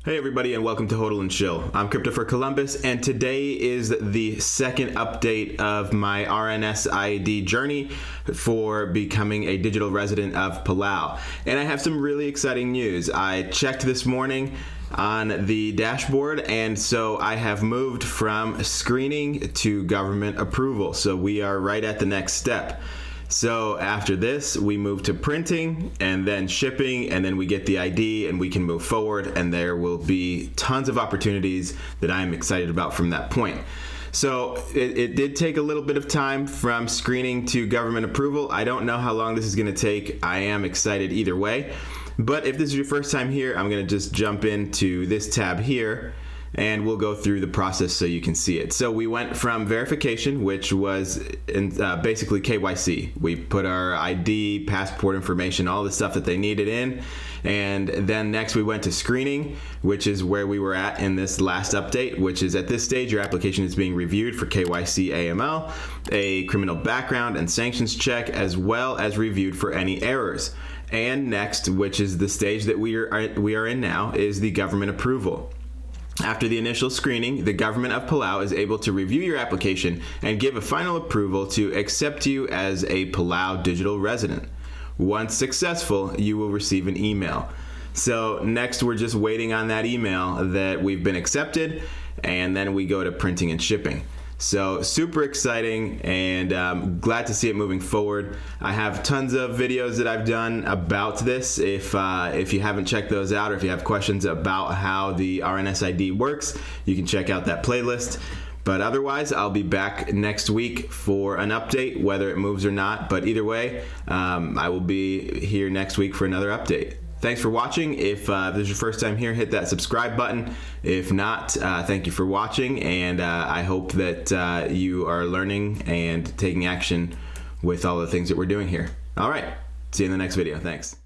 Hey everybody, and welcome to Hodl and Shill. I'm Crypto for Columbus, and today is the second update of my RNS.ID journey for becoming a digital resident of Palau. And I have some really exciting news. I checked this morning on the dashboard, and so I have moved from screening to government approval. So we are right at the next step. So after this, we move to printing and then shipping, and then we get the ID and we can move forward, and there will be tons of opportunities that I'm excited about from that point. So it did take a little bit of time from screening to government approval. I don't know how long this is going to take. I am excited either way. But if this is your first time here, I'm going to just jump into this tab here, and we'll go through the process so you can see it. So we went from verification, which was basically KYC. We put our ID, passport information, all the stuff that they needed in. And then next we went to screening, which is where we were at in this last update, which is at this stage, your application is being reviewed for KYC AML, a criminal background and sanctions check, as well as reviewed for any errors. And next, which is the stage that we are in now, is the government approval. After the initial screening, the government of Palau is able to review your application and give a final approval to accept you as a Palau digital resident. Once successful, you will receive an email. So next, we're just waiting on that email that we've been accepted, and then we go to printing and shipping. So super exciting, and glad to see it moving forward. I have tons of videos that I've done about this. If you haven't checked those out, or if you have questions about how the RNS-ID works, you can check out that playlist. But otherwise, I'll be back next week for an update, whether it moves or not. But either way, I will be here next week for another update. Thanks for watching. If this is your first time here, hit that subscribe button. If not, thank you for watching, and I hope that you are learning and taking action with all the things that we're doing here. All right, see you in the next video. Thanks.